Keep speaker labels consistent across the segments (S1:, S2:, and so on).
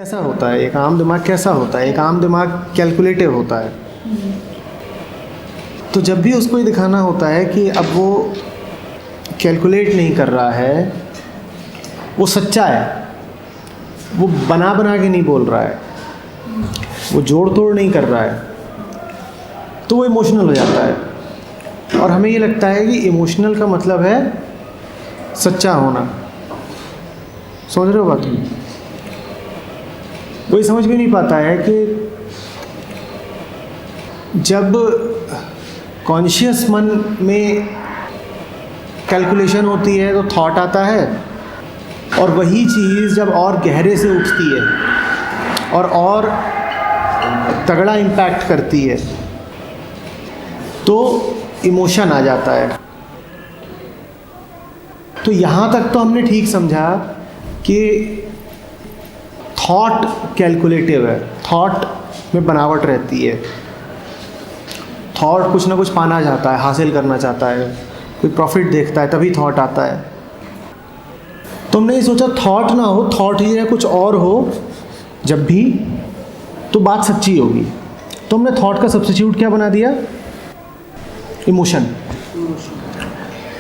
S1: कैसा होता है एक आम दिमाग, कैसा होता है एक आम दिमाग? कैलकुलेटिव होता है। तो जब भी उसको ये दिखाना होता है कि अब वो कैलकुलेट नहीं कर रहा है, वो सच्चा है, वो बना बना के नहीं बोल रहा है, वो जोड़ तोड़ नहीं कर रहा है, तो वो इमोशनल हो जाता है। और हमें ये लगता है कि इमोशनल का मतलब है सच्चा होना। समझ रहे हो बात? कोई समझ भी नहीं पाता है कि जब कॉन्शियस मन में कैलकुलेशन होती है तो थॉट आता है, और वही चीज़ जब और गहरे से उठती है और तगड़ा इम्पैक्ट करती है तो इमोशन आ जाता है। तो यहाँ तक तो हमने ठीक समझा कि थॉट कैलकुलेटिव है, थॉट में बनावट रहती है, थॉट कुछ ना कुछ पाना चाहता है, हासिल करना चाहता है, कोई प्रॉफिट देखता है, तभी थॉट आता है। तुमने ये सोचा थॉट ना हो, थॉट ही है कुछ और हो जब भी, तो बात सच्ची होगी। तुमने थॉट का सब्स्टिट्यूट क्या बना दिया? इमोशन।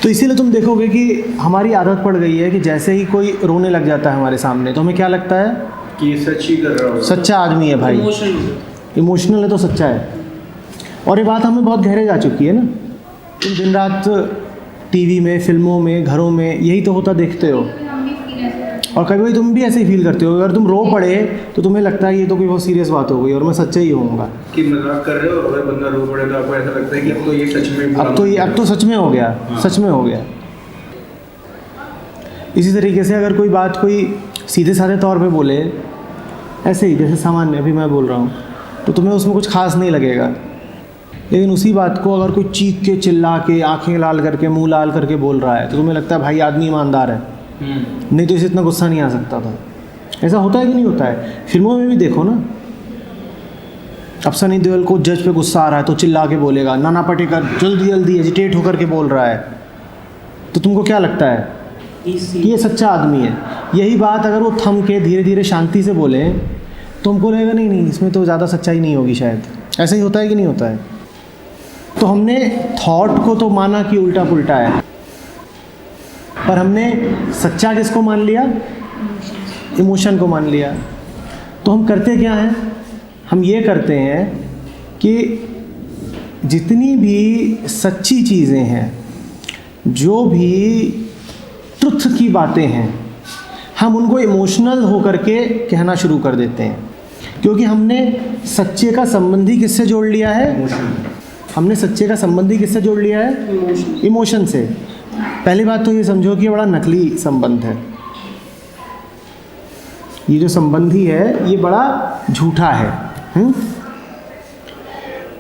S1: तो इसीलिए तुम देखोगे कि हमारी आदत पड़ गई है कि जैसे ही कोई रोने लग जाता है हमारे सामने तो हमें क्या लगता है
S2: कि सच ही कर रहा हो,
S1: सच्चा आदमी है भाई, इमोशनल है तो सच्चा है। और ये बात हमें बहुत गहरे जा चुकी है ना। तुम दिन रात टीवी में, फिल्मों में, घरों में यही तो होता देखते हो, और कभी कभी तुम भी ऐसे ही फील करते हो। अगर तुम रो पड़े तो तुम्हें लगता है ये तो कोई बहुत सीरियस बात हो गई और मैं सच्चा ही होऊंगा।
S2: कि मजाक कर रहे हो, अगर बंदा रो पड़े तो आपको ऐसा लगता है कि अब तो ये सच में,
S1: अब तो सच में हो गया।
S2: हाँ।
S1: सच में हो गया। इसी तरीके से अगर कोई बात कोई सीधे साधे तौर पे बोले, ऐसे ही जैसे सामान्य अभी मैं बोल रहा हूँ, तो तुम्हें उसमें कुछ खास नहीं लगेगा। लेकिन उसी बात को अगर कोई चीख के, चिल्ला के, आंखें लाल करके, मुंह लाल करके बोल रहा है तो तुम्हें लगता है भाई आदमी ईमानदार है, नहीं तो इसे इतना गुस्सा नहीं आ सकता था। ऐसा होता है कि नहीं होता है? फिल्मों में भी देखो ना, अब सनी देओल को जज पे गुस्सा आ रहा है तो चिल्ला के बोलेगा, नाना पाटेकर जल्दी जल्दी एजिटेट होकर के बोल रहा है, तो तुमको क्या लगता है कि ये सच्चा आदमी है? यही बात अगर वो थम के धीरे धीरे शांति से बोले तो हमको लगेगा नहीं नहीं, इसमें तो ज़्यादा सच्चाई नहीं होगी शायद। ऐसा ही होता है कि नहीं होता है? तो हमने थॉट को तो माना कि उल्टा पुल्टा है, पर हमने सच्चा किसको मान लिया? इमोशन को मान लिया। तो हम करते क्या हैं? हम ये करते हैं कि जितनी भी सच्ची चीज़ें हैं, जो भी ट्रुथ की बातें हैं, हम उनको इमोशनल होकर के कहना शुरू कर देते हैं, क्योंकि हमने सच्चे का संबंधी किससे जोड़ लिया है? हमने सच्चे का संबंधी किससे जोड़ लिया है? इमोशन से। पहली बात तो ये समझो कि ये बड़ा नकली संबंध है। ये जो संबंधी है ये बड़ा झूठा है।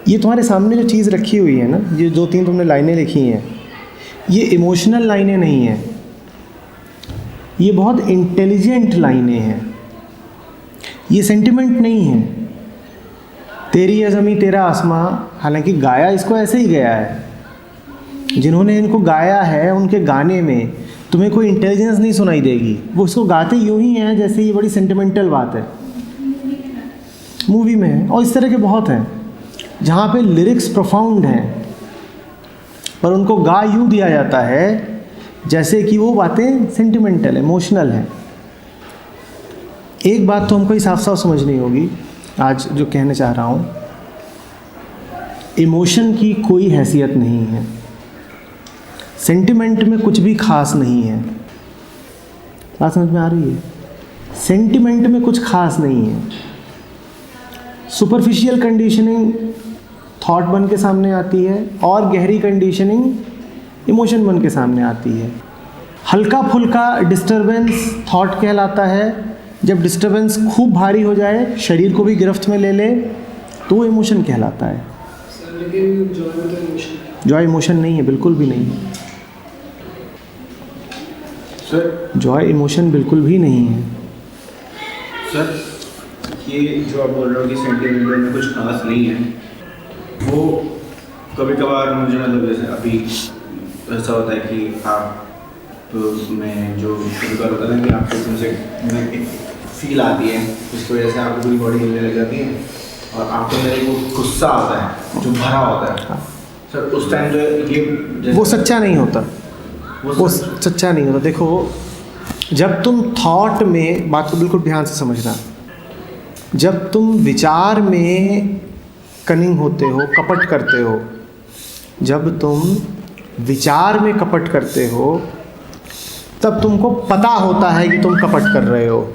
S1: ये तुम्हारे सामने जो चीज़ रखी हुई है ना, ये दो तीन तुमने लाइनें लिखी हैं, ये इमोशनल लाइनें नहीं हैं, ये बहुत इंटेलिजेंट लाइनें हैं। ये सेंटिमेंट नहीं है। तेरी ये ज़मीं तेरा आसमां, हालांकि गाया इसको ऐसे ही गया है। जिन्होंने इनको गाया है उनके गाने में तुम्हें कोई इंटेलिजेंस नहीं सुनाई देगी। वो इसको गाते यूं ही हैं जैसे ये बड़ी सेंटिमेंटल बात है। मूवी में है, और इस तरह के बहुत हैं जहाँ पे लिरिक्स प्रोफाउंड हैं, पर उनको गा यूँ दिया जाता है जैसे कि वो बातें सेंटिमेंटल, इमोशनल हैं। एक बात तो हमको ही साफ साफ समझनी होगी आज जो कहना चाह रहा हूँ, इमोशन की कोई हैसियत नहीं है, सेंटिमेंट में कुछ भी खास नहीं है। बात समझ में आ रही है? सेंटिमेंट में कुछ खास नहीं है। सुपरफिशियल कंडीशनिंग थॉट बन के सामने आती है, और गहरी कंडीशनिंग इमोशन बन के सामने आती है। हल्का फुल्का डिस्टरबेंस थॉट कहलाता है। जब डिस्टरबेंस खूब भारी हो जाए, शरीर को भी गिरफ्त में ले ले, तो वो इमोशन कहलाता है। जॉय इमोशन नहीं है, बिल्कुल भी नहीं है
S2: सर।
S1: जॉय इमोशन बिल्कुल भी नहीं है
S2: सर, ये जो आप बोल रहे हो कि सेंटिमेंटल में कुछ खास नहीं है, वो कभी कभार मुझे मतलब जैसे अभी ऐसा होता है कि आप तो मैं जो कभी कभार होता है ना कि आपको तुमसे फील आती है जिसकी वजह से आपकी पूरी बॉडी हिलने लग जाती है और आपके अंदर एक वो गुस्सा आता है जो भरा होता है। सर उस टाइम जो ये
S1: वो सच्चा नहीं होता, वो सच्चा नहीं होता। देखो, जब तुम थॉट में, बात को बिल्कुल ध्यान से समझना, जब तुम विचार में कनिंग होते हो, कपट करते हो, जब तुम विचार में कपट करते हो, तब तुमको पता होता है कि तुम कपट कर रहे हो।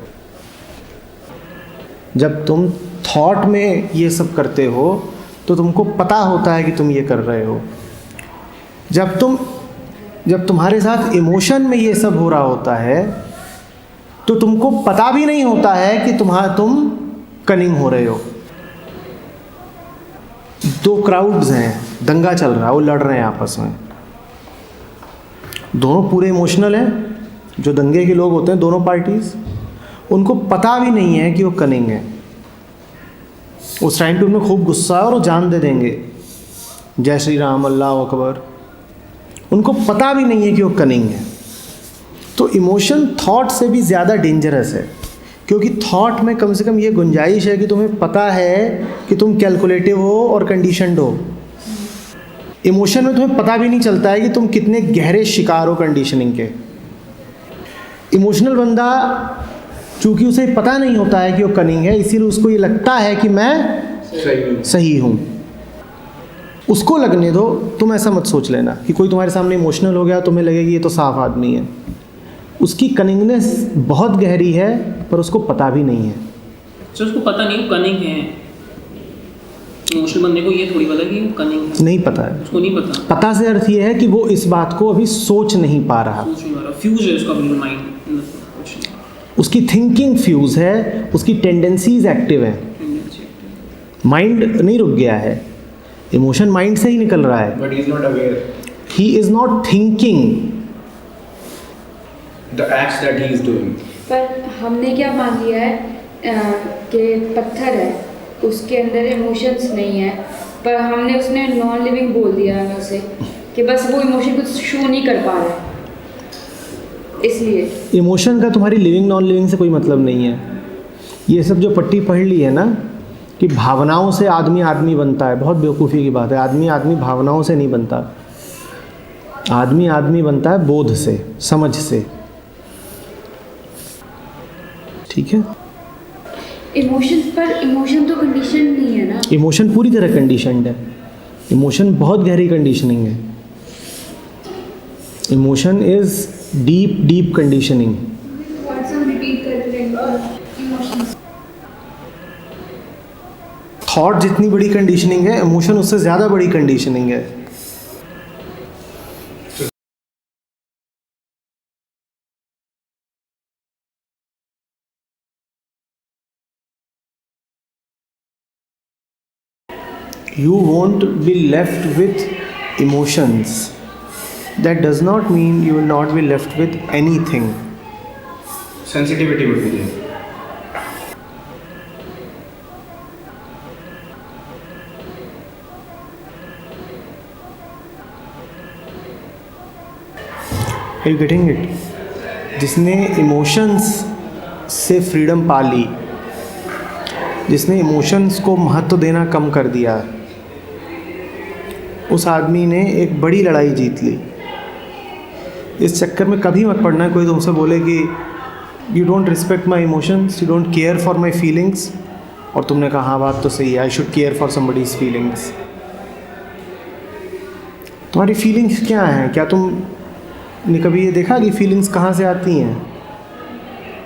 S1: जब तुम थॉट में ये सब करते हो तो तुमको पता होता है कि तुम ये कर रहे हो। जब तुम्हारे साथ इमोशन में ये सब हो रहा होता है तो तुमको पता भी नहीं होता है कि तुम कनिंग हो रहे हो। दो क्राउड्स हैं, दंगा चल रहा है, वो लड़ रहे हैं आपस में, दोनों पूरे इमोशनल हैं। जो दंगे के लोग होते हैं, दोनों पार्टीज़, उनको पता भी नहीं है कि वो कनिंग है। उस टाइम पे उनमें खूब गुस्सा है और वो जान दे देंगे, जय श्री राम, अल्लाह अकबर। उनको पता भी नहीं है कि वो कनिंग है। तो इमोशन थॉट से भी ज़्यादा डेंजरस है, क्योंकि थॉट में कम से कम ये गुंजाइश है कि तुम्हें पता है कि तुम कैलकुलेटिव हो और कंडीशनड हो। इमोशन में तुम्हें पता भी नहीं चलता है कि तुम कितने गहरे शिकार हो कंडीशनिंग के। इमोशनल बंदा, चूँकि उसे पता नहीं होता है कि वो कनिंग है, इसीलिए उसको ये लगता है कि मैं सही हूँ। उसको लगने दो, तुम ऐसा मत सोच लेना कि कोई तुम्हारे सामने इमोशनल हो गया तुम्हें लगेगी ये तो साफ आदमी है। उसकी कनिंगनेस बहुत गहरी है, पर उसको पता भी नहीं है।
S3: तो उसको पता नहीं वो कनिंग है। इमोशनल बंदे को ये थोड़ी पता कि वो कनिंग है।
S1: नहीं पता है,
S3: उसको नहीं पता।
S1: पता से अर्थ ये है कि वो इस बात को अभी सोच नहीं पा रहा।
S3: फ्यूज है उसका बिल्कुल माइंड।
S1: उसकी थिंकिंग फ्यूज है, उसकी टेंडेंसीज एक्टिव है, माइंड नहीं रुक गया है। इमोशन माइंड से ही निकल रहा है,
S2: but he is not aware,
S1: he is not thinking
S2: the acts that he is doing.
S4: पर हमने क्या मान लिया है कि पत्थर है, उसके अंदर इमोशंस नहीं है, पर हमने उसने नॉन लिविंग बोल दिया हमें उसे कि बस वो इमोशन कुछ शो नहीं कर पा रहा है। इसलिए
S1: इमोशन का तुम्हारी लिविंग नॉन लिविंग से कोई मतलब नहीं है। ये सब जो पट्टी पढ़ ली है ना कि भावनाओं से आदमी आदमी बनता है, बहुत बेवकूफ़ी की बात है। आदमी आदमी भावनाओं से नहीं बनता, आदमी आदमी बनता है बोध से, समझ से। ठीक है,
S4: इमोशन तो कंडीशन नहीं है ना।
S1: इमोशन पूरी तरह कंडीशनड है। इमोशन बहुत गहरी कंडीशनिंग है। Emotion is deep conditioning. Thought जितनी बड़ी कंडीशनिंग है, इमोशन उससे ज़्यादा बड़ी कंडीशनिंग है। You won't be left with emotions. That does not mean you will not be left with anything.
S2: Sensitivity would be there.
S1: Are you getting it? जिसने emotions से freedom पा ली, जिसने इमोशंस को महत्व देना कम कर दिया, उस आदमी ने एक बड़ी लड़ाई जीत ली। इस चक्कर में कभी मत पड़ना कोई तुमसे बोले कि you don't respect my emotions, you don't care for my feelings, और तुमने कहा हाँ बात तो सही है, I should care for somebody's feelings. तुम्हारी फीलिंग्स क्या हैं? क्या तुमने कभी ये देखा कि फीलिंग्स कहाँ से आती हैं?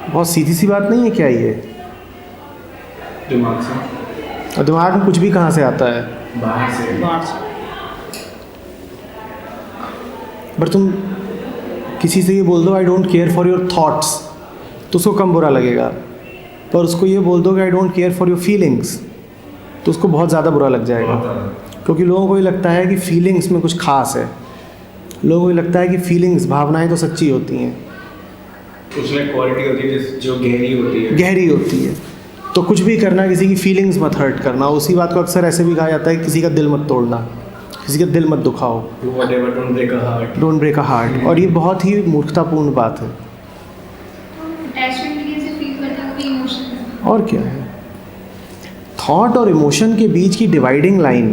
S1: बहुत सीधी सी बात नहीं है क्या ये?
S2: दिमाग से।
S1: और दिमाग में कुछ भी कहाँ से आता है?
S2: बाहर से।
S1: पर तुम किसी से ये बोल दो I don't care for your thoughts, तो उसको कम बुरा लगेगा। पर उसको ये बोल दो कि I don't care for your feelings, तो उसको बहुत ज़्यादा बुरा लग जाएगा। क्योंकि लोगों को ये लगता है कि फीलिंग्स में कुछ खास है। लोगों को ये लगता है कि फीलिंग्स, भावनाएं तो सच्ची होती हैं,
S2: उसमें क्वालिटी होती है जो गहरी होती है।
S1: गहरी होती है। तो कुछ भी करना, किसी की फीलिंग्स मत हर्ट करना। उसी बात को अक्सर ऐसे भी कहा जाता है कि किसी का दिल मत तोड़ना, किसी का दिल मत दुखाओ।
S2: Don't break a heart.
S1: और ये बहुत ही मूर्खतापूर्ण बात है।
S5: अटैचमेंट की से फील करते हो कि इमोशंस
S1: और क्या है, थॉट और इमोशन के बीच की डिवाइडिंग लाइन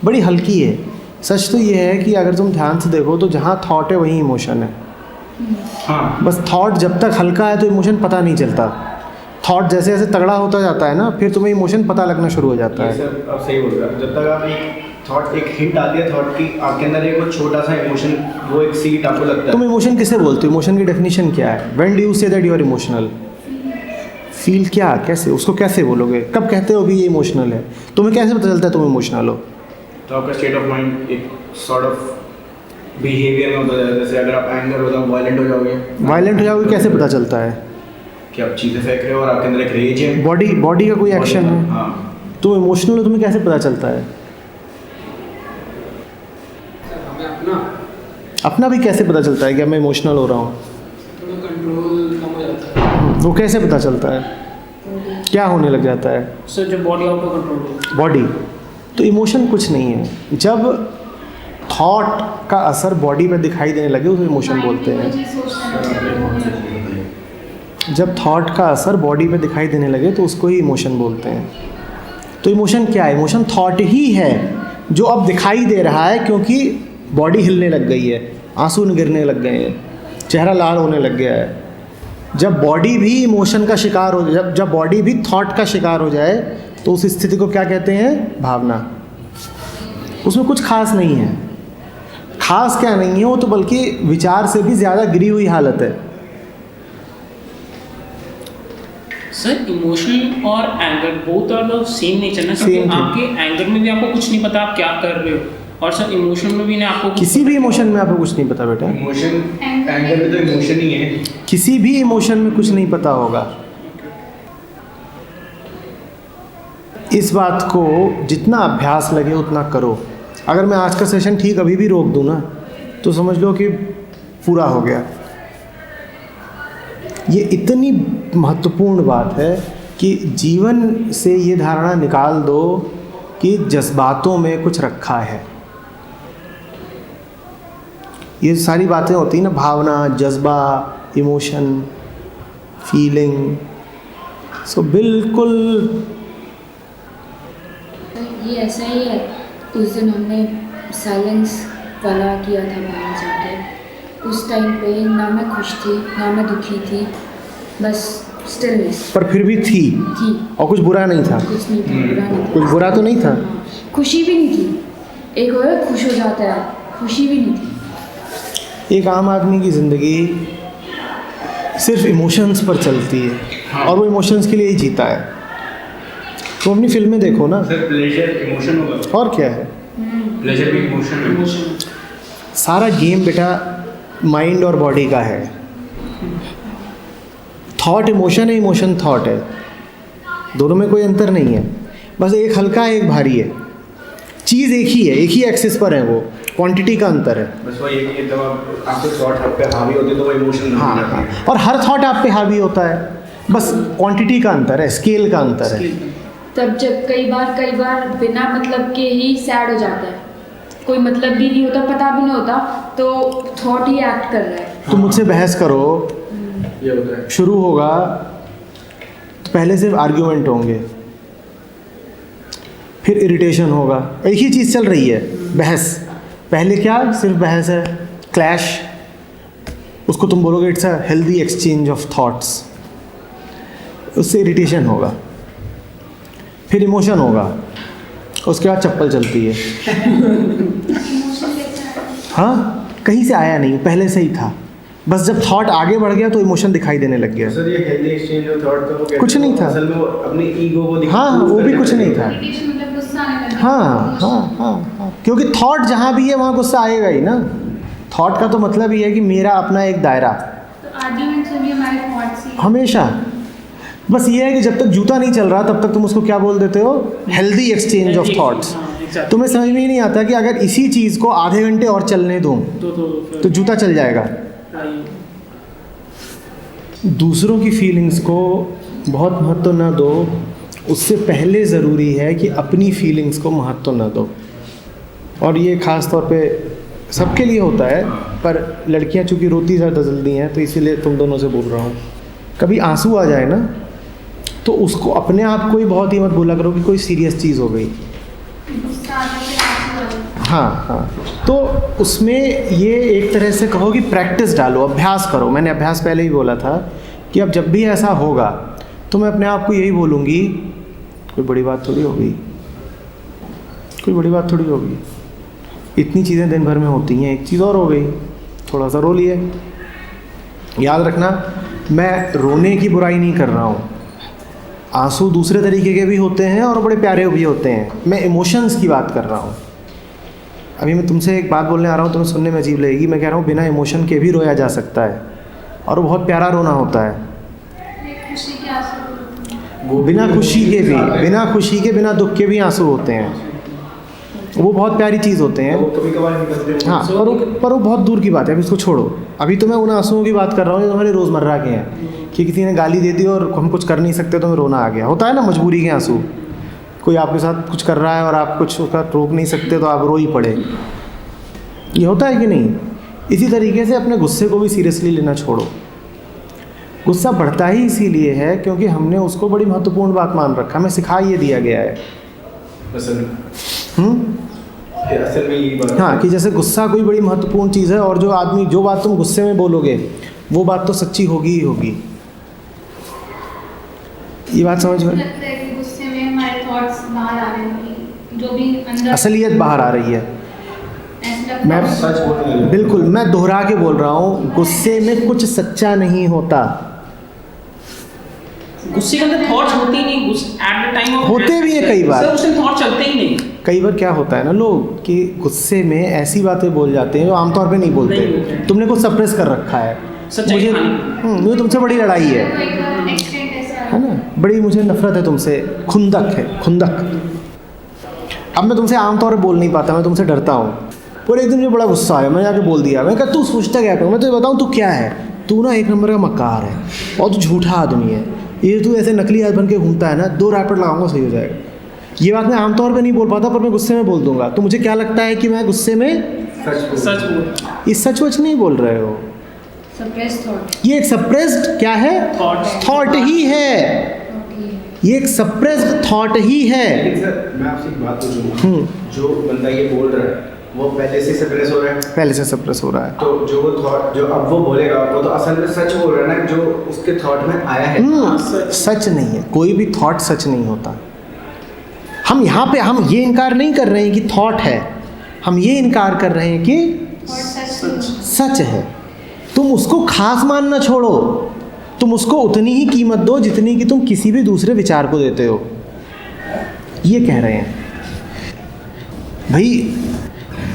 S1: बड़ी हल्की है। सच तो ये है कि अगर तुम ध्यान से देखो तो जहाँ थॉट है वहीं इमोशन है।
S2: हाँ
S1: बस थॉट जब तक हल्का है तो इमोशन पता नहीं चलता, थॉट जैसे जैसे तगड़ा होता जाता है ना फिर तुम्हें इमोशन पता लगना शुरू हो जाता
S2: ये
S1: है।
S2: सर आप सही बोल रहे हो। जब तक आप एक थॉट, एक हिंट आती है थॉट की, आपके अंदर एक वो छोटा सा इमोशन, वो एक सीड आपको लगता
S1: तुम
S2: है।
S1: इमोशन किसे बोलते हो, इमोशन की डेफिनेशन क्या है? When do you say that you are emotional? Feel क्या, कैसे, उसको कैसे बोलोगे, कब कहते हो कि ये इमोशनल है? तुम्हें कैसे पता चलता है तुम इमोशनल हो?
S2: तो आपका स्टेट ऑफ माइंड एक सॉर्ट ऑफ बिहेवियर में होता है। जैसे अगर आप एंगर हो जाओ, वायलेंट हो जाओगे।
S1: वायलेंट हो जाओगे कैसे पता चलता है?
S2: कि आप चीज़ें फेंक रहे हो और आपके अंदर एक रेज है।
S1: बॉडी का कोई एक्शन है।
S2: हाँ
S1: तुम इमोशनल हो, तुम्हें कैसे पता चलता है?
S3: हमें अपना
S1: अपना भी कैसे पता चलता है कि मैं इमोशनल हो रहा हूँ?
S3: थोड़ा कंट्रोल कम हो जाता है।
S1: वो कैसे पता चलता है? क्या होने लग जाता है?
S3: सर जब बॉडी आउट ऑफ कंट्रोल हो,
S1: बॉडी। तो इमोशन कुछ नहीं है। जब थॉट का असर बॉडी पे दिखाई देने लगे उसे इमोशन बोलते हैं। जब थॉट का असर बॉडी पे दिखाई देने लगे तो उसको ही इमोशन बोलते हैं। तो इमोशन क्या है? इमोशन थॉट ही है जो अब दिखाई दे रहा है क्योंकि बॉडी हिलने लग गई है, आंसू गिरने लग गए हैं, चेहरा लाल होने लग गया है। जब बॉडी भी इमोशन का शिकार हो, जब बॉडी भी थॉट का शिकार हो जाए तो उस स्थिति को क्या कहते हैं? भावना। उसमें कुछ खास नहीं है। खास क्या नहीं है, वो तो बल्कि विचार से भी ज़्यादा गिरी हुई हालत है।
S3: सर इमोशनल और anger both are the same nature ना, क्योंकि
S1: Same thing.
S3: आपके एंगर में भी आपको कुछ नहीं पता आप क्या कर रहे हो, और सर इमोशन में भी ना आपको
S1: किसी भी इमोशन में आपको कुछ नहीं पता बेटा।
S2: इमोशन, एंगर भी तो इमोशन ही है।
S1: किसी भी इमोशन में कुछ नहीं पता होगा। इस बात को जितना अभ्यास लगे उतना करो। अगर मैं आज का सेशन ठीक अभी भी रोक दूँ ना तो समझ लो कि पूरा हो गया। ये इतनी महत्वपूर्ण बात है कि जीवन से ये धारणा निकाल दो कि जज्बातों में कुछ रखा है। ये सारी बातें होती हैं ना, भावना, जज्बा, इमोशन, फीलिंग, सो बिल्कुल
S4: ये ऐसा ही है। उस दिन हमने साइलेंस वाला किया था बाहर जाके। उस टाइम पे ना मैं खुश थी ना मैं दुखी थी, बस स्टिलनेस
S1: पर फिर भी थी
S4: थी।
S1: और कुछ बुरा नहीं था।
S4: कुछ नहीं था, बुरा नहीं था।
S1: कुछ बुरा तो नहीं था।
S4: हाँ, खुशी भी नहीं थी। एक और खुश हो जाता है, खुशी भी नहीं थी।
S1: एक आम आदमी की ज़िंदगी सिर्फ इमोशंस पर चलती है और वो इमोशंस के लिए ही जीता है। तो अपनी फिल्में देखो ना।
S2: सर प्लेजर इमोशन होगा।
S1: और क्या है,
S2: प्लेजर भी इमोशन है।
S3: इमोशन
S1: सारा गेम बेटा माइंड और बॉडी का है। थॉट इमोशन है, इमोशन थॉट है, दोनों में कोई अंतर नहीं है। बस एक हल्का है एक भारी है। चीज़ एक ही है, एक ही एक्सिस पर है, वो क्वांटिटी का अंतर है।
S2: बस वही है कि जब आपके थॉट आप पे हावी होते हैं तो वो इमोशन
S1: हाँ हाँ, और हर थॉट आप पे हावी होता है, बस क्वांटिटी का अंतर है, स्केल का अंतर है।
S4: तब जब कई बार बिना मतलब के ही सैड हो जाता है, कोई मतलब भी नहीं होता, पता भी नहीं होता, तो थॉट ही एक्ट कर रहा है।
S1: तो मुझसे बहस करो,
S2: ये होता है।
S1: शुरू होगा तो पहले सिर्फ आर्ग्यूमेंट होंगे, फिर इरिटेशन होगा। एक ही चीज़ चल रही है, बहस। पहले क्या सिर्फ बहस है, क्लैश, उसको तुम बोलोगे it's a healthy exchange of thoughts, उससे इरिटेशन होगा, फिर इमोशन होगा, उसके बाद चप्पल चलती है। हाँ, कहीं से आया नहीं, पहले से ही था, बस जब थॉट आगे बढ़ गया तो इमोशन दिखाई देने लग गया।
S2: सर ये हेल्दी एक्सचेंज ऑफ थॉट तो वो कहते
S1: कुछ
S2: हैं,
S1: नहीं था।
S2: असल में वो अपने ईगो को
S1: हाँ, वो भी कुछ नहीं था।
S5: मतलब गुस्सा आने लगा।
S1: हाँ हाँ हाँ हाँ, क्योंकि थॉट जहाँ भी है वहाँ गुस्सा आएगा ही ना। थॉट का तो मतलब ही है कि मेरा अपना एक दायरा,
S5: तो आर्ग्यूमेंट्स में भी हमारे थॉट्स ही
S1: हमेशा। बस ये है कि जब तक जूता नहीं चल रहा तब तक तुम उसको क्या बोल देते हो, हेल्दी एक्सचेंज ऑफ थॉट्स। तुम्हें समझ में ही नहीं आता कि अगर इसी चीज़ को आधे घंटे और चलने दूँ तो जूता चल जाएगा। दूसरों की फीलिंग्स को बहुत महत्व ना दो, उससे पहले ज़रूरी है कि अपनी फीलिंग्स को महत्व ना दो। और ये ख़ास तौर पे सबके लिए होता है, पर लड़कियां चूँकि रोती ज़्यादा जल्दी हैं तो इसीलिए तुम दोनों से बोल रहा हूँ। कभी आंसू आ जाए ना तो उसको अपने आप को ही बहुत ही मत बोला करो कि कोई सीरियस चीज़ हो गई।
S5: गुस्सा आ जाता है, आंसू आ जाते हैं।
S1: हाँ, तो उसमें ये एक तरह से कहो कि प्रैक्टिस डालो, अभ्यास करो। मैंने अभ्यास पहले ही बोला था कि अब जब भी ऐसा होगा तो मैं अपने आप को यही बोलूँगी, कोई बड़ी बात थोड़ी होगी, कोई बड़ी बात थोड़ी होगी, इतनी चीज़ें दिन भर में होती हैं, एक चीज़ और हो गई, थोड़ा सा रो लिए। याद रखना, मैं रोने की बुराई नहीं कर रहा हूँ। आंसू दूसरे तरीके के भी होते हैं और बड़े प्यारे भी होते हैं। मैं इमोशंस की बात कर रहा हूँ। अभी मैं तुमसे एक बात बोलने आ रहा हूँ, तुम्हें सुनने में अजीब लगेगी। मैं कह रहा हूँ बिना इमोशन के भी रोया जा सकता है और वो बहुत प्यारा रोना होता है।
S5: एक खुशी के आंसू होते हैं।
S2: वो
S1: बिना खुशी के भी, बिना खुशी के, बिना दुख के भी आंसू होते हैं। वो बहुत प्यारी चीज़ होते हैं।
S2: वो कभी कभार निकलते हैं।
S1: हाँ, पर वो बहुत दूर की बात है, अभी इसको छोड़ो। अभी तो मैं उन आंसुओं की बात कर रहा हूँ जो हमारे रोज़मर्रा के हैं, कि किसी ने गाली दे दी और हम कुछ कर नहीं सकते तो हमें रोना आ गया। होता है ना मजबूरी के आंसू, कोई आपके साथ कुछ कर रहा है और आप कुछ उसका रोक नहीं सकते तो आप रो ही पड़े। ये होता है कि नहीं? इसी तरीके से अपने गुस्से को भी सीरियसली लेना छोड़ो। गुस्सा बढ़ता ही इसीलिए है क्योंकि हमने उसको बड़ी महत्वपूर्ण बात मान रखा, हमें सिखा ये दिया गया है।
S2: असल में यही बात।
S1: हाँ, कि जैसे गुस्सा कोई बड़ी महत्वपूर्ण चीज़ है और जो आदमी, जो बात तुम गुस्से में बोलोगे वो बात तो सच्ची होगी ही होगी। ये बात समझ में?
S5: लगता है कि गुस्से में हमारे थॉट्स बाहर आ रहे हैं, जो भी अंदर
S1: असलियत बाहर आ रही है।
S5: ऐसा लगता
S1: मैं
S5: है।
S2: सच बोलने लगे।
S1: बिल्कुल, मैं दोहरा के बोल रहा हूँ, गुस्से में कुछ सच्चा नहीं होता।
S3: गुस्से के अंदर थॉट्स होते ही नहीं, एट द टाइम
S1: होते भी हैं कई बार।
S3: सर, उस टाइम थॉट चलते ही नहीं।
S1: कई बार क्या होता है ना, लोग कि गुस्से में ऐसी बातें बोल जाते हैं जो आमतौर पे नहीं
S3: नहीं
S1: बोलते।
S3: बोलते।
S1: तुमने कुछ सप्रेस कर रखा है।
S3: सच्चाई
S1: मुझे
S3: दिखानी।
S1: मुझे तुमसे बड़ी लड़ाई है
S5: तो एक बार एक्सीडेंट ऐसा
S1: है ना, बड़ी मुझे नफरत है तुमसे, खुंदक है, खुंदक। अब मैं तुमसे आमतौर पे बोल नहीं पाता, मैं तुमसे डरता हूँ। और एक दिन मुझे बड़ा गुस्सा आया, मैंने जाके बोल दिया। मैं कहा तू सोचता क्या कर, मैं तुझे बताऊँ तू क्या है, तू ना एक नंबर का मक्कार है और तू झूठा आदमी है। ये तू ऐसे नकली आदमी बन के घूमता है ना, 2 रैपट लगाऊंगा सही हो जाएगा। ये बात मैं आमतौर पे नहीं बोल पाता पर मैं गुस्से में बोल दूंगा। तो मुझे क्या लगता है कि मैं गुस्से में
S3: सच बोल।
S1: ये सच वच नहीं बोल रहे हो,
S4: सप्रेस थॉट।
S1: ये एक सप्रेस्ड क्या है, थॉट ही है। ये एक सप्रेस्ड थॉट ही है।
S2: लेकिन सर मैं आपसे एक बात पूछूंगा, जो बंदा ये बोल रहा है वो पहले से सप्रेस हो रहा है?
S1: पहले से सप्रेस हो रहा है।
S2: तो जो वो थॉट जो अब वो बोलेगा वो तो असल में सच बोल रहा है ना, जो उसके थॉट में आया है।
S1: सच नहीं है, कोई भी थॉट सच नहीं होता। हम यहाँ पे हम ये इनकार नहीं कर रहे हैं कि थॉट है, हम ये इनकार कर रहे हैं कि
S5: और सच
S1: सच है। तुम उसको खास मानना छोड़ो, तुम उसको उतनी ही कीमत दो जितनी कि तुम किसी भी दूसरे विचार को देते हो। ये कह रहे हैं भाई,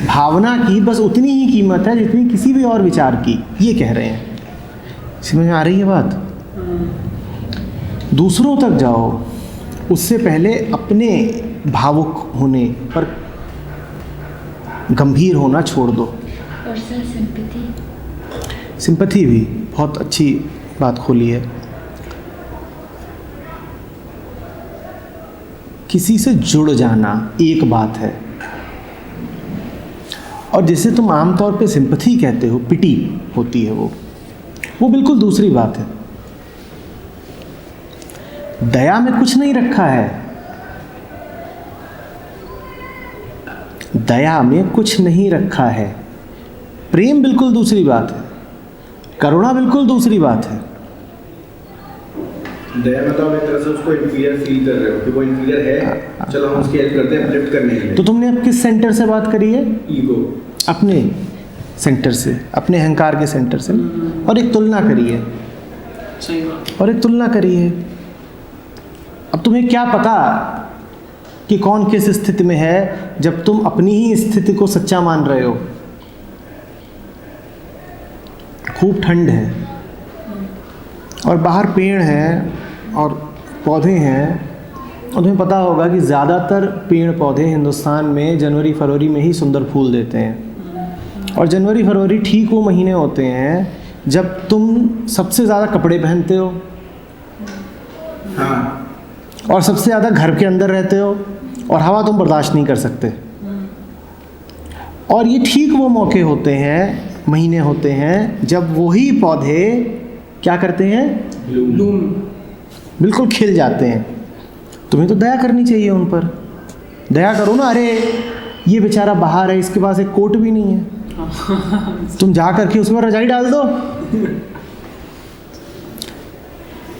S1: भावना की बस उतनी ही कीमत है जितनी किसी भी और विचार की। ये कह रहे हैं। समझ में आ रही है बात? दूसरों तक जाओ, उससे पहले अपने भावुक होने पर गंभीर होना छोड़ दो।
S4: Personal sympathy.
S1: सिंपैथी भी बहुत अच्छी बात खोली है। किसी से जुड़ जाना एक बात है और जिसे तुम आमतौर पे सिंपैथी कहते हो, पिटी होती है, वो बिल्कुल दूसरी बात है। दया में कुछ नहीं रखा है, दया में कुछ नहीं रखा है। प्रेम बिल्कुल दूसरी बात है, करुणा बिल्कुल दूसरी बात है।
S2: दया मतलब आप एक तरह से उसको इंफीरियर फील कर रहे हो कि वो इंफीरियर है, चलो हम उसकी हेल्प करते हैं अपलिफ्ट करने के लिए।
S1: तो तुमने अब किस सेंटर से बात करी है?
S2: ईगो।
S1: अपने सेंटर से, अपने अहंकार के सेंटर से, और एक तुलना करी है,
S3: सही बात।
S1: और एक तुलना करी है। अब तुम्हें क्या पता कि कौन किस स्थिति में है जब तुम अपनी ही स्थिति को सच्चा मान रहे हो। खूब ठंड है और बाहर पेड़ हैं और पौधे हैं, और तुम्हें पता होगा कि ज़्यादातर पेड़ पौधे हिंदुस्तान में जनवरी फरवरी में ही सुंदर फूल देते हैं। और जनवरी फरवरी ठीक वो महीने होते हैं जब तुम सबसे ज़्यादा कपड़े पहनते हो,
S2: हाँ।
S1: और सबसे ज़्यादा घर के अंदर रहते हो, और हवा तुम बर्दाश्त नहीं कर सकते। और ये ठीक वो मौके होते हैं, महीने होते हैं जब वही पौधे क्या करते हैं?
S3: ब्लूम।
S1: बिल्कुल खिल जाते हैं। तुम्हें तो दया करनी चाहिए उन पर, दया करो ना। अरे ये बेचारा बाहर है, इसके पास एक कोट भी नहीं है, तुम जा करके उसके ऊपर रजाई डाल दो।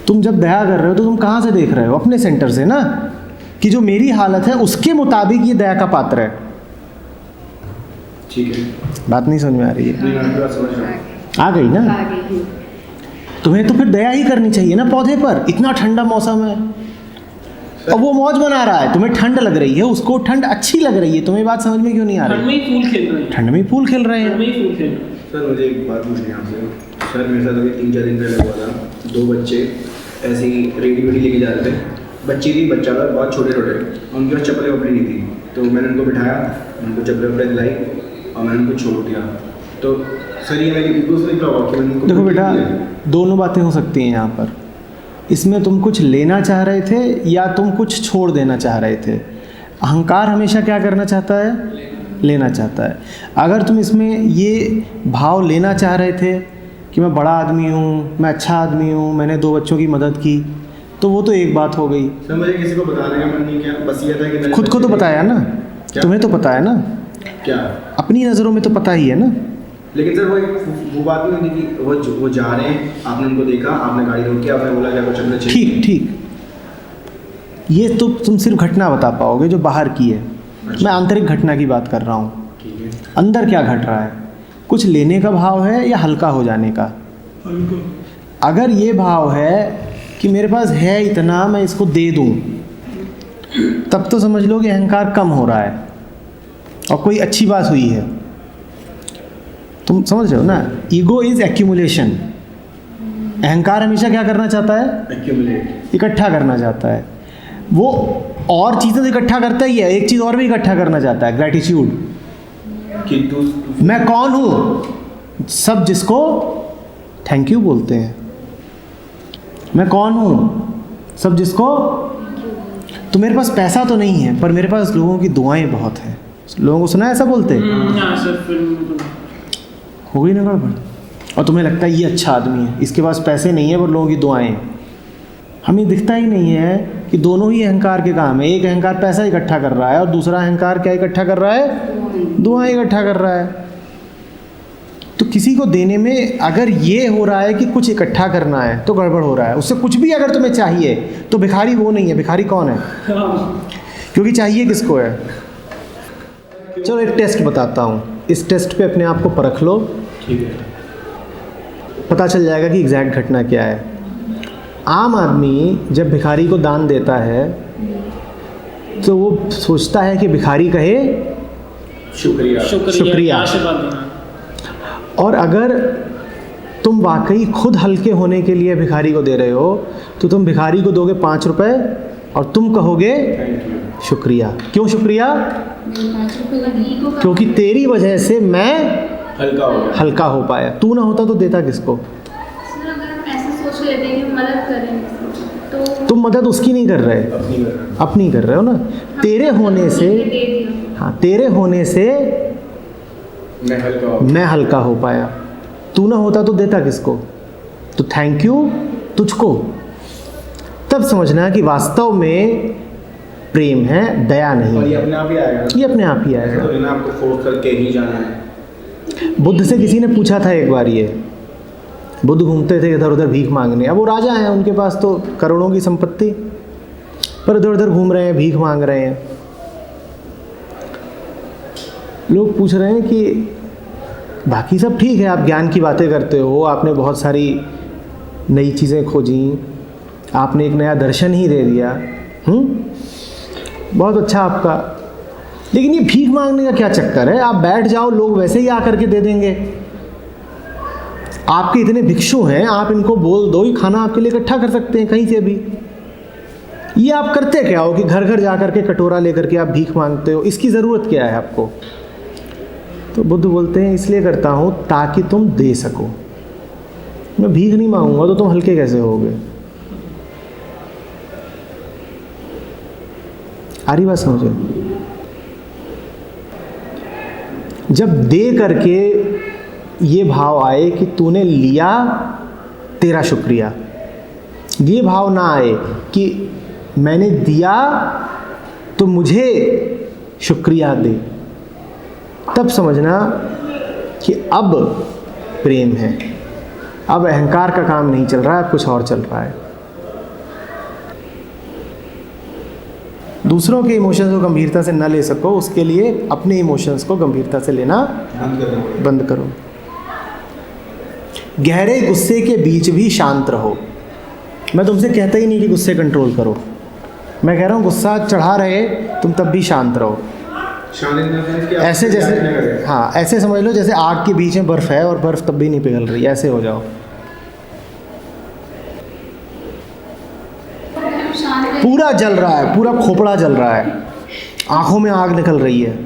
S1: तुम जब दया कर रहे हो तो तुम कहाँ से देख रहे हो? अपने सेंटर से ना, कि जो मेरी हालत है उसके मुताबिक ये दया का पात्र है।
S2: ठीक है,
S1: बात नहीं समझ में आ रही है?
S2: नहीं, मैं आपकी बात समझ रहा हूँ।
S1: आ गई ना?
S4: आ गई।
S1: तुम्हें तो फिर दया ही करनी चाहिए ना पौधे पर। इतना ठंडा मौसम है और वो मौज बना रहा है, तुम्हें ठंड लग रही है, उसको ठंड अच्छी लग रही है। तुम्हें बात समझ में क्यों नहीं आ
S3: ठंड
S1: रही?
S3: में ही फूल खिल रहे हैं,
S1: ठंड में ही फूल खिल रहे
S3: ठंड
S1: हैं।
S3: में ही फूल खिल रहे हैं।
S2: सर मुझे एक बात पूछनी है आपसे। सर मेरे साथ अभी 3-4 दिन पहले हुआ था, 2 बच्चे ऐसे ही रेडी वेडी लेके जा रहे थे। बच्चे भी बच्चा था, बहुत छोटे छोटे, उनके पास चप्पलें वपड़े नहीं थी। तो मैंने उनको बिठाया, उनको चप्पलें वपड़े दिलाई और मैंने उनको छोड़ दिया। तो सर ये मेरी बिल्कुल सही प्रभाव कि मैंने उनको
S1: देखो बेटा, दोनों बातें हो सकती हैं यहाँ पर। इसमें तुम कुछ लेना चाह रहे थे या तुम कुछ छोड़ देना चाह रहे थे। अहंकार हमेशा क्या करना चाहता है? लेना चाहता है। अगर तुम इसमें ये भाव लेना चाह रहे थे कि मैं बड़ा आदमी हूँ, मैं अच्छा आदमी हूँ, मैंने 2 बच्चों की मदद की, तो वो तो एक बात हो गई।
S2: सर मुझे किसी को बताने का मन नहीं किया, बस ये था कि मैंने
S1: खुद को तो बताया ना,
S2: क्या?
S1: तुम्हें तो पता है ना,
S2: क्या।
S1: अपनी नज़रों में तो पता ही है ना।
S2: लेकिन सर वो बात नहीं थी कि वो जा रहे हैं, आपने उनको देखा, आपने गाड़ी रोकी, आपने बोला क्या कुछ अपने
S1: ठीक ठीक, ये तो तुम सिर्फ घटना बता पाओगे जो बाहर की है। मैं आंतरिक घटना की बात कर रहा हूँ।
S2: ठीक है।
S1: अंदर क्या घट रहा है? कुछ लेने का भाव है या हल्का हो जाने का? अगर ये भाव है कि मेरे पास है इतना, मैं इसको दे दूँ, तब तो समझ लो कि अहंकार कम हो रहा है और कोई अच्छी बात हुई है। तुम समझ रहे हो ना? Ego is accumulation. अहंकार हमेशा क्या करना चाहता है?
S2: एक्यूमुलेट।
S1: इकट्ठा करना चाहता है। वो और चीज़ें तो इकट्ठा करता ही है, एक चीज़ और भी इकट्ठा करना चाहता है, ग्रैटिट्यूड।
S2: कि
S1: मैं कौन हूँ? सब जिसको थैंक यू बोलते हैं। मैं कौन हूँ? सब जिसको, तो मेरे पास पैसा तो नहीं है पर मेरे पास लोगों की दुआएं बहुत हैं। लोगों को सुना है ऐसा बोलते हैं?
S3: हाँ सर, फिल्म
S1: हो गई ना गड़बड़। और तुम्हें लगता है ये अच्छा आदमी है, इसके पास पैसे नहीं है पर लोगों की दुआएं हैं। हमें दिखता ही नहीं है कि दोनों ही अहंकार के काम है। एक अहंकार पैसा इकट्ठा कर रहा है और दूसरा अहंकार क्या इकट्ठा कर रहा है? दुआएं इकट्ठा कर रहा है। तो किसी को देने में अगर ये हो रहा है कि कुछ इकट्ठा करना है तो गड़बड़ हो रहा है। उससे कुछ भी अगर तुम्हें चाहिए तो भिखारी वो नहीं है। भिखारी कौन है? क्योंकि चाहिए किसको है। चलो एक टेस्ट बताता हूँ, इस टेस्ट पे अपने आप को परख लो,
S2: ठीक है।
S1: पता चल जाएगा कि एग्जैक्ट घटना क्या है। आम आदमी जब भिखारी को दान देता है तो वो सोचता है कि भिखारी कहे
S2: शुक्रिया।
S1: शुक्रिया।
S3: आशीर्वाद देना।
S1: और अगर तुम वाकई खुद हल्के होने के लिए भिखारी को दे रहे हो तो तुम भिखारी को दोगे 5 रुपए और तुम कहोगे
S2: थैंक यू।
S1: शुक्रिया। क्यों शुक्रिया?
S5: 5 रुपये का ईगो का
S1: क्योंकि तेरी वजह से मैं
S2: हल्का हो गया।
S1: हल्का हो पाया। तू ना होता तो देता किसको?
S5: सर, अगर हम ऐसा सोच लेते हैं कि मदद करें तो
S1: तुम मदद उसकी नहीं कर रहे,
S2: अपनी कर रहा हूँ।
S1: अपनी कर रहे हो ना। तेरे होने से,
S5: दे दिया।
S1: हाँ, तेरे होने से
S2: मैं हल्का हो गया।
S1: मैं हल्का हो पाया। तू ना होता तो देता किसको? तो थैंक यू तुझको। तब समझना कि वास्तव में प्रेम है, दया
S2: और
S1: नहीं।
S2: ये अपने आप ही आएगा।
S1: ये अपने आप ही
S2: ऐसा
S1: आएगा।
S2: तो नहीं ना आपको फोर्स करके ही जाना है।
S1: बुद्ध से किसी ने पूछा था एक बार, ये बुद्ध घूमते थे इधर उधर भीख मांगने। अब वो राजा हैं, उनके पास तो करोड़ों की संपत्ति, पर इधर उधर घूम रहे हैं, भीख मांग रहे हैं। लोग पूछ रहे हैं कि बाकी सब ठीक है, आप ज्ञान की बातें करते हो, आपने बहुत सारी नई चीज़ें खोजी, आपने एक नया दर्शन ही दे दिया, बहुत अच्छा आपका, लेकिन ये भीख मांगने का क्या चक्कर है? आप बैठ जाओ, लोग वैसे ही आकर के दे देंगे। आपके इतने भिक्षु हैं, आप इनको बोल दो, ये खाना आपके लिए इकट्ठा कर सकते हैं कहीं से भी। ये आप करते क्या हो कि घर घर जा कर के कटोरा लेकर के आप भीख मांगते हो? इसकी ज़रूरत क्या है आपको? तो बुद्ध बोलते हैं इसलिए करता हूँ ताकि तुम दे सको। मैं भीख नहीं मांगूंगा तो तुम हल्के कैसे होगे? आ रही बात समझो? जब दे करके ये भाव आए कि तूने लिया, तेरा शुक्रिया, ये भाव ना आए कि मैंने दिया तो मुझे शुक्रिया दे, तब समझना कि अब प्रेम है, अब अहंकार का काम नहीं चल रहा है, अब कुछ और चल रहा है। दूसरों के इमोशंस को गंभीरता से न ले सको, उसके लिए अपने इमोशंस को गंभीरता से लेना बंद करो। गहरे गुस्से के बीच भी शांत रहो। मैं तुमसे कहता ही नहीं कि गुस्से कंट्रोल करो, मैं कह रहा हूँ गुस्सा चढ़ा रहे तुम तब भी शांत रहो। ऐसे जैसे, हाँ ऐसे समझ लो जैसे आग के बीच में बर्फ़ है और बर्फ़ तब भी नहीं पिघल रही, ऐसे हो जाओ। पूरा जल रहा है, पूरा खोपड़ा जल रहा है, आंखों में आग निकल रही है,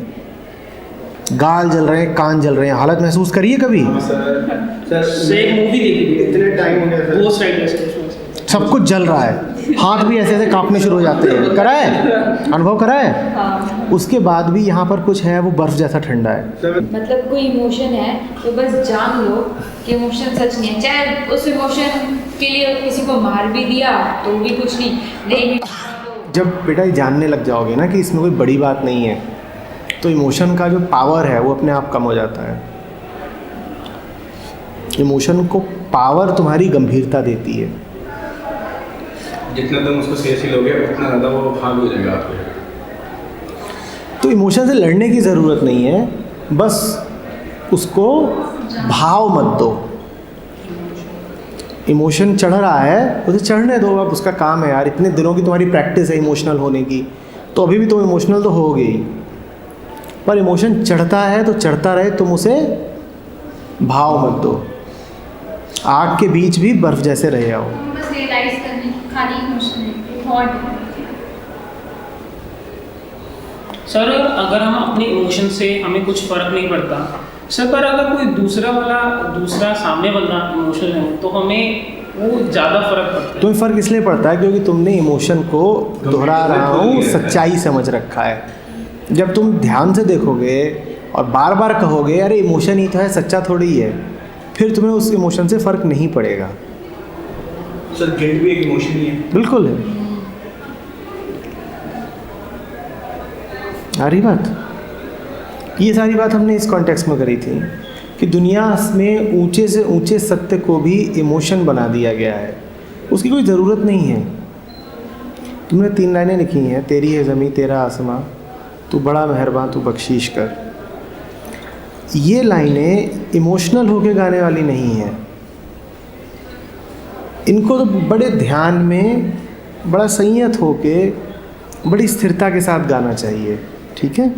S1: गाल जल रहे हैं, कान जल रहे हैं, हालत महसूस करिए कभी?
S3: से एक मूवी देखी थी,
S2: इतने टाइम हो गया
S3: वो साइड
S1: सब कुछ जल रहा है, हाथ भी ऐसे ऐसे कांपने शुरू हो जाते हैं। करा है, अनुभव करा है? उसके बाद भी यहाँ पर कुछ है, वो बर्फ़ जैसा ठंडा है।
S4: मतलब कोई इमोशन है तो बस जान लो कि इमोशन सच नहीं है, चाहे उस इमोशन के लिए किसी को मार भी दिया तो भी कुछ नहीं।
S1: जब बेटा ये जानने लग जाओगे ना कि इसमें कोई बड़ी बात नहीं है, तो इमोशन का जो पावर है वो अपने आप कम हो जाता है। इमोशन को पावर तुम्हारी गंभीरता देती है।
S2: जितना तुम उसको सीरियसली लोगे उतना ज़्यादा वो भाग हो जाएगा आपके।
S1: तो इमोशन से लड़ने की ज़रूरत नहीं है, बस उसको भाव मत दो। इमोशन चढ़ रहा है उसे चढ़ने दो, अब उसका काम है यार, इतने दिनों की तुम्हारी प्रैक्टिस है इमोशनल होने की, तो अभी भी तुम इमोशनल तो होगे ही। पर इमोशन चढ़ता है तो चढ़ता रहे, तुम उसे भाव मत दो। आग के बीच भी बर्फ़ जैसे रहे आओ।
S5: बस रियलाइज करने की खाली इमोशन है, थॉट।
S3: सर अगर हम अपने इमोशन से हमें कुछ फ़र्क नहीं पड़ता सर, पर अगर कोई दूसरा सामने वाला इमोशन है तो हमें वो ज़्यादा फ़र्क पड़ता है।
S1: तुम्हें फ़र्क इसलिए पड़ता है क्योंकि तुमने इमोशन को, दोहरा रहा हूँ, सच्चाई समझ रखा है। जब तुम ध्यान से देखोगे और बार बार कहोगे अरे इमोशन ही तो है, सच्चा थोड़ी ही है, फिर तुम्हें उस इमोशन से फ़र्क नहीं पड़ेगा।
S2: सर गिल्ट भी एक इमोशन ही है।
S1: बिल्कुल है। आ रही बात? ये सारी बात हमने इस कॉन्टेक्स्ट में करी थी कि दुनिया में ऊंचे से ऊंचे सत्य को भी इमोशन बना दिया गया है, उसकी कोई ज़रूरत नहीं है। तुमने 3 लाइनें लिखी हैं, तेरी है ज़मीं तेरा आसमां, तू बड़ा मेहरबान तू बख्शीश कर। ये लाइनें इमोशनल होके गाने वाली नहीं हैं, इनको तो बड़े ध्यान में, बड़ा संयत होके, बड़ी स्थिरता के साथ गाना चाहिए, ठीक है?